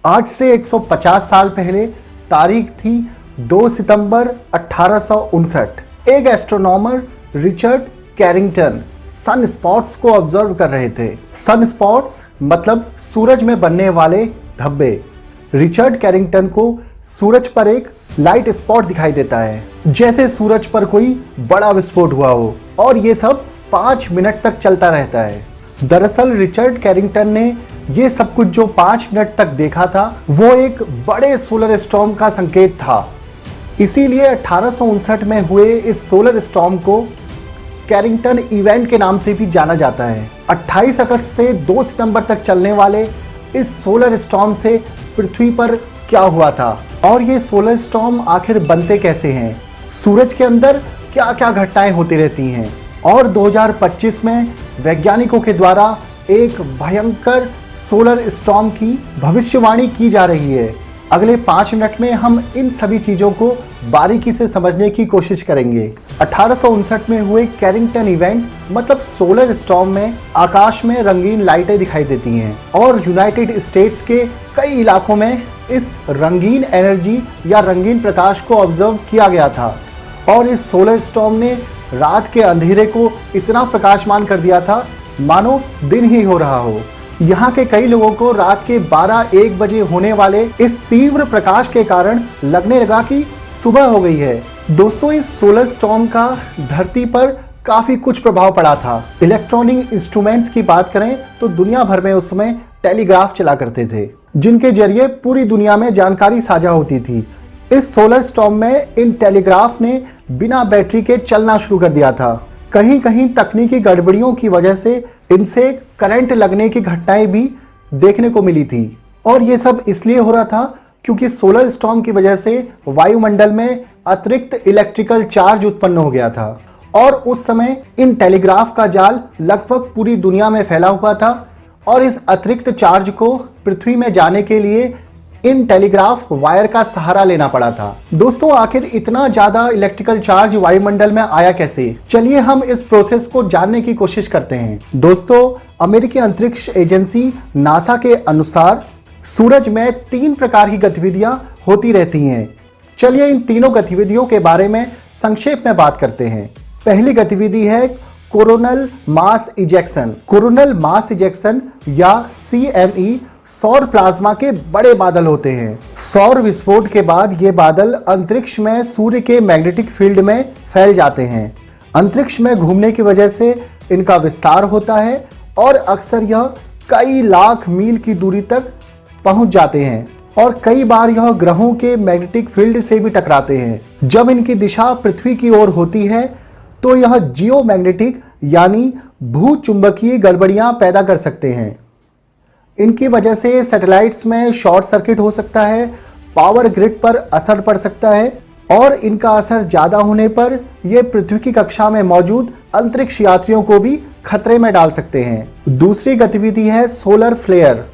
आज से 150 साल पहले तारीख थी 2 सितंबर 1859। एक astronomer Richard Carrington sunspots को ऑब्जर्व कर रहे थे। सन स्पॉट्स मतलब सूरज में बनने वाले धब्बे। रिचर्ड कैरिंगटन को सूरज पर एक लाइट स्पॉट दिखाई देता है, जैसे सूरज पर कोई बड़ा विस्फोट हुआ हो, और ये सब 5 मिनट तक चलता रहता है। दरअसल रिचर्ड कैरिंगटन ने ये सब कुछ जो 5 मिनट तक देखा था वो एक बड़े सोलर स्टॉर्म का संकेत था। इसीलिए 1859 में हुए इस सोलर स्टॉर्म को कैरिंगटन इवेंट के नाम से भी जाना जाता है। 28 अगस्त से 2 सितंबर तक चलने वाले इस सोलर स्टॉर्म से पृथ्वी पर क्या हुआ था और ये सोलर स्टॉर्म आखिर बनते कैसे हैं, सूरज के अंदर क्या क्या घटनाएं होती रहती हैं, और 2025 में वैज्ञानिकों के द्वारा एक भयंकर सोलर स्टॉर्म की भविष्यवाणी की जा रही है। अगले 5 मिनट में हम इन सभी चीज़ों को बारीकी से समझने की कोशिश करेंगे। 1859 में हुए कैरिंगटन इवेंट मतलब सोलर स्टॉर्म में आकाश में रंगीन लाइटें दिखाई देती हैं और यूनाइटेड स्टेट्स के कई इलाकों में इस रंगीन एनर्जी या रंगीन प्रकाश को ऑब्जर्व किया गया था। और इस सोलर स्टॉर्म ने रात के अंधेरे को इतना प्रकाशमान कर दिया था मानो दिन ही हो रहा हो। यहाँ के कई लोगों को रात के 12-1 बजे होने वाले इस तीव्र प्रकाश के कारण लगने लगा कि सुबह हो गई है। दोस्तों, इस सोलर स्टॉर्म का धरती पर काफी कुछ प्रभाव पड़ा था। इलेक्ट्रॉनिक इंस्ट्रूमेंट्स की बात करें तो दुनिया भर में उस समय टेलीग्राफ चला करते थे, जिनके जरिए पूरी दुनिया में जानकारी साझा होती थी। इस सोलर स्टॉर्म में इन टेलीग्राफ ने बिना बैटरी के चलना शुरू कर दिया था। कहीं कहीं तकनीकी गड़बड़ियों की वजह से इनसे करंट लगने की घटनाएं भी देखने को मिली थी। और ये सब इसलिए हो रहा था क्योंकि सोलर स्टॉर्म की वजह से वायुमंडल में अतिरिक्त इलेक्ट्रिकल चार्ज उत्पन्न हो गया था और उस समय इन टेलीग्राफ का जाल लगभग पूरी दुनिया में फैला हुआ था और इस अतिरिक्त चार्ज को पृथ्वी में जाने के लिए इन टेलीग्राफ वायर का सहारा लेना पड़ा था। दोस्तों, आखिर इतना ज्यादा इलेक्ट्रिकल चार्ज वायुमंडल में आया कैसे? चलिए हम इस प्रोसेस को जानने की कोशिश करते हैं। दोस्तों, अमेरिकी अंतरिक्ष एजेंसी नासा के अनुसार सूरज में 3 प्रकार की गतिविधियां होती रहती हैं। चलिए इन तीनों गतिविधियों के बारे में संक्षेप में बात करते हैं। पहली गतिविधि है coronal mass ejection. Coronal mass ejection या CME सौर प्लाज्मा के बड़े बादल होते हैं। सौर विस्फोट के बाद ये बादल अंतरिक्ष में सूर्य के मैग्नेटिक फील्ड में फैल जाते हैं। अंतरिक्ष में घूमने की वजह से इनका विस्तार होता है और अक्सर यह कई लाख मील की दूरी तक पहुंच जाते हैं और कई बार यह ग्रहों के मैग्नेटिक फील्ड से भी टकराते हैं। जब इनकी दिशा पृथ्वी की ओर होती है तो यह जियोमैग्नेटिक यानी भूचुंबकीय गड़बड़ियां पैदा कर सकते हैं। इनकी वजह से सैटेलाइट्स में शॉर्ट सर्किट हो सकता है, पावर ग्रिड पर असर पड़ सकता है और इनका असर ज़्यादा होने पर यह पृथ्वी की कक्षा में मौजूद अंतरिक्ष यात्रियों को भी खतरे में डाल सकते हैं। दूसरी गतिविधि है सोलर फ्लेयर।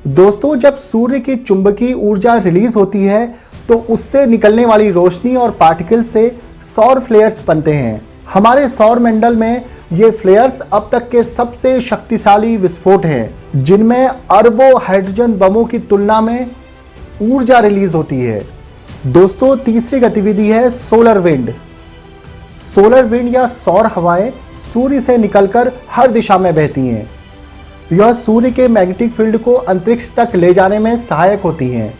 दोस्तों, जब सूर्य की चुंबकीय ऊर्जा रिलीज होती है तो उससे निकलने वाली रोशनी और पार्टिकल से सौर फ्लेयर्स बनते हैं। हमारे सौर मंडल में ये फ्लेयर्स अब तक के सबसे शक्तिशाली विस्फोट हैं, जिनमें अरबों हाइड्रोजन बमों की तुलना में ऊर्जा रिलीज होती है। दोस्तों, तीसरी गतिविधि है सोलर विंड। सोलर विंड या सौर हवाएं सूर्य से निकलकर हर दिशा में बहती हैं। यह सूर्य के मैग्नेटिक फील्ड को अंतरिक्ष तक ले जाने में सहायक होती हैं।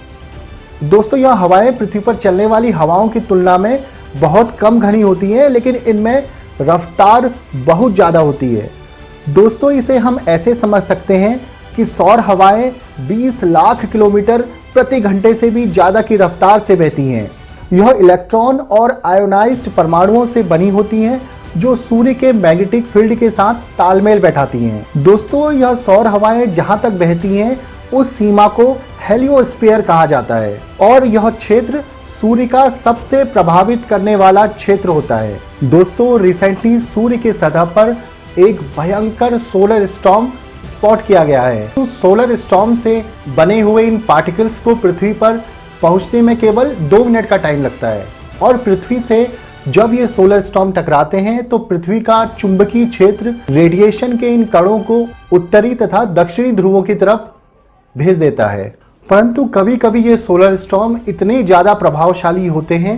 दोस्तों, यह हवाएं पृथ्वी पर चलने वाली हवाओं की तुलना में बहुत कम घनी होती हैं, लेकिन इनमें रफ्तार बहुत ज़्यादा होती है। दोस्तों, इसे हम ऐसे समझ सकते हैं कि सौर हवाएं 20 लाख किलोमीटर प्रति घंटे से भी ज़्यादा की रफ्तार से बहती हैं। यह इलेक्ट्रॉन और आयोनाइज्ड परमाणुओं से बनी होती हैं जो सूर्य के मैग्नेटिक फील्ड के साथ तालमेल बैठाती हैं। दोस्तों, यह सौर हवाएं जहां तक बहती हैं उस सीमा को हेलियोस्फीयर कहा जाता है और यह क्षेत्र सूर्य का सबसे प्रभावित करने वाला क्षेत्र होता है। दोस्तों, रिसेंटली सूर्य की सतह पर एक भयंकर सोलर स्टॉर्म स्पॉट किया गया है। तो सोलर स्टॉर्म से बने हुए इन पार्टिकल्स को पृथ्वी पर पहुंचने में केवल 2 मिनट का टाइम लगता है और पृथ्वी से जब ये सोलर स्टॉर्म टकराते हैं तो पृथ्वी का चुंबकीय क्षेत्र रेडिएशन के इन कणों को उत्तरी तथा दक्षिणी ध्रुवों की तरफ भेज देता है परंतु कभी कभी ये सोलर स्टॉर्म इतने ज़्यादा प्रभावशाली होते हैं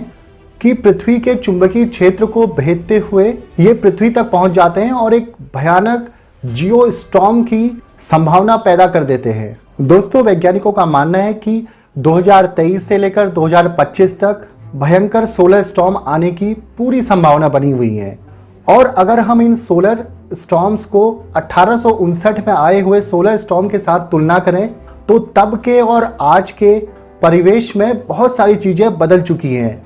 कि पृथ्वी के चुंबकीय क्षेत्र को भेदते हुए ये पृथ्वी तक पहुंच जाते हैं और एक भयानक जियो स्टॉर्म की संभावना पैदा कर देते हैं। दोस्तों, वैज्ञानिकों का मानना है कि 2023 से लेकर 2025 तक भयंकर सोलर स्टॉर्म आने की पूरी संभावना बनी हुई है। और अगर हम इन सोलर स्टॉर्म्स को 1859 में आए हुए सोलर स्टॉर्म के साथ तुलना करें तो तब के और आज के परिवेश में बहुत सारी चीज़ें बदल चुकी हैं।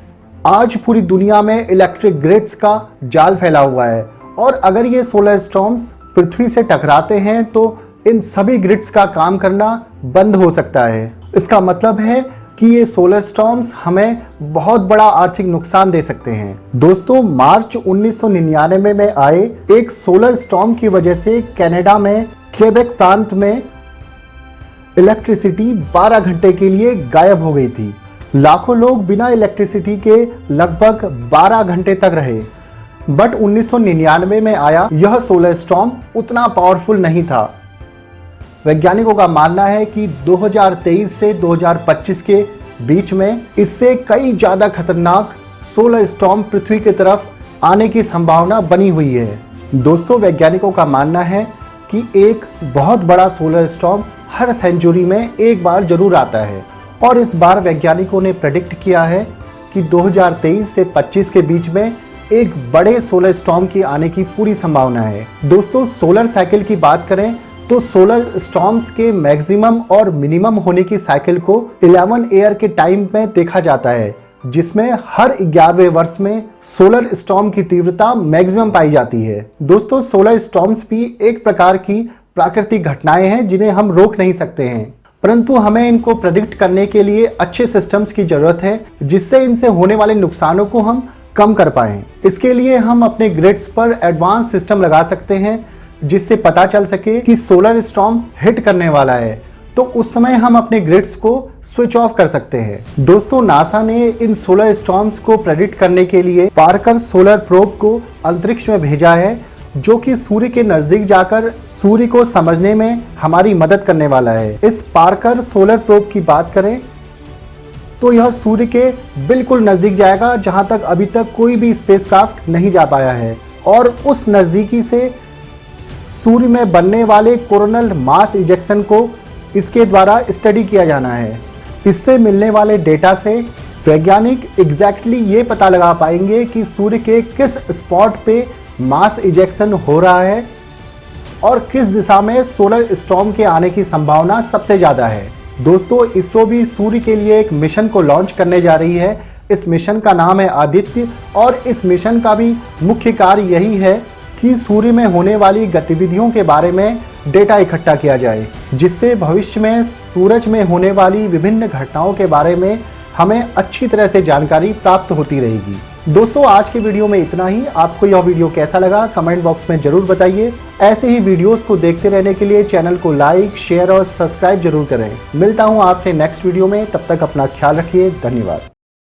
आज पूरी दुनिया में इलेक्ट्रिक ग्रिड्स का जाल फैला हुआ है और अगर ये सोलर स्टॉर्म्स पृथ्वी से टकराते हैं तो इन सभी ग्रिड्स का काम करना बंद हो सकता है। इसका मतलब है कि ये सोलर स्टॉर्म्स हमें बहुत बड़ा आर्थिक नुकसान दे सकते हैं। दोस्तों, मार्च 1999 में आए एक सोलर स्टॉर्म की वजह से कनाडा में क्वेबेक प्रांत में इलेक्ट्रिसिटी 12 घंटे के लिए गायब हो गई थी। लाखों लोग बिना इलेक्ट्रिसिटी के लगभग 12 घंटे तक रहे। बट 1999 में आया यह सोलर स्टॉर्म उतना पावरफुल नहीं था। वैज्ञानिकों का मानना है कि 2023 से 2025 के बीच में इससे कई ज़्यादा खतरनाक सोलर स्टॉर्म पृथ्वी की तरफ आने की संभावना बनी हुई है। दोस्तों, वैज्ञानिकों का मानना है कि एक बहुत बड़ा सोलर स्टॉर्म हर सेंचुरी में एक बार जरूर आता है और इस बार वैज्ञानिकों ने प्रेडिक्ट किया है कि 2023 से 25 के बीच में एक बड़े सोलर स्टॉर्म की आने की पूरी संभावना है। दोस्तों, सोलर साइकिल की बात करें तो सोलर स्टॉर्म्स के मैक्सिमम और मिनिमम होने की साइकिल को 11 ईयर के टाइम में देखा जाता है, जिसमें हर 11वें वर्ष में सोलर स्टॉर्म की तीव्रता मैक्सिमम पाई जाती है। दोस्तों, सोलर स्टॉर्म्स भी एक प्रकार की प्राकृतिक घटनाएं हैं जिन्हें हम रोक नहीं सकते हैं, परंतु हमें इनको प्रेडिक्ट करने के लिए अच्छे सिस्टम्स की जरूरत है जिससे इनसे होने वाले नुकसानों को हम कम कर पाएं। इसके लिए हम अपने ग्रिड्स पर एडवांस सिस्टम लगा सकते हैं जिससे पता चल सके कि सोलर स्टॉर्म हिट करने वाला है, तो उस समय हम अपने ग्रिड्स को स्विच ऑफ कर सकते हैं। दोस्तों, नासा ने इन सोलर स्टॉर्म्स को प्रेडिक्ट करने के लिए पार्कर सोलर प्रोब को अंतरिक्ष में भेजा है, जो कि सूर्य के नजदीक जाकर सूर्य को समझने में हमारी मदद करने वाला है। इस पार्कर सोलर प्रोब की बात करें तो यह सूर्य के बिल्कुल नजदीक जाएगा जहां तक अभी तक कोई भी स्पेसक्राफ्ट नहीं जा पाया है और उस नजदीकी से सूर्य में बनने वाले कोरोनल मास इजेक्शन को इसके द्वारा स्टडी किया जाना है। इससे मिलने वाले डेटा से वैज्ञानिक एग्जैक्टली ये पता लगा पाएंगे कि सूर्य के किस स्पॉट पे मास इजेक्शन हो रहा है और किस दिशा में सोलर स्टॉर्म के आने की संभावना सबसे ज़्यादा है। दोस्तों, इसरो भी सूर्य के लिए एक मिशन को लॉन्च करने जा रही है। इस मिशन का नाम है आदित्य और इस मिशन का भी मुख्य कार्य यही है कि सूर्य में होने वाली गतिविधियों के बारे में डेटा इकट्ठा किया जाए, जिससे भविष्य में सूरज में होने वाली विभिन्न घटनाओं के बारे में हमें अच्छी तरह से जानकारी प्राप्त होती रहेगी। दोस्तों, आज के वीडियो में इतना ही। आपको यह वीडियो कैसा लगा कमेंट बॉक्स में जरूर बताइए। ऐसे ही वीडियोस को देखते रहने के लिए चैनल को लाइक, शेयर और सब्सक्राइब जरूर करें। मिलता हूं आपसे नेक्स्ट वीडियो में, तब तक अपना ख्याल रखिए। धन्यवाद।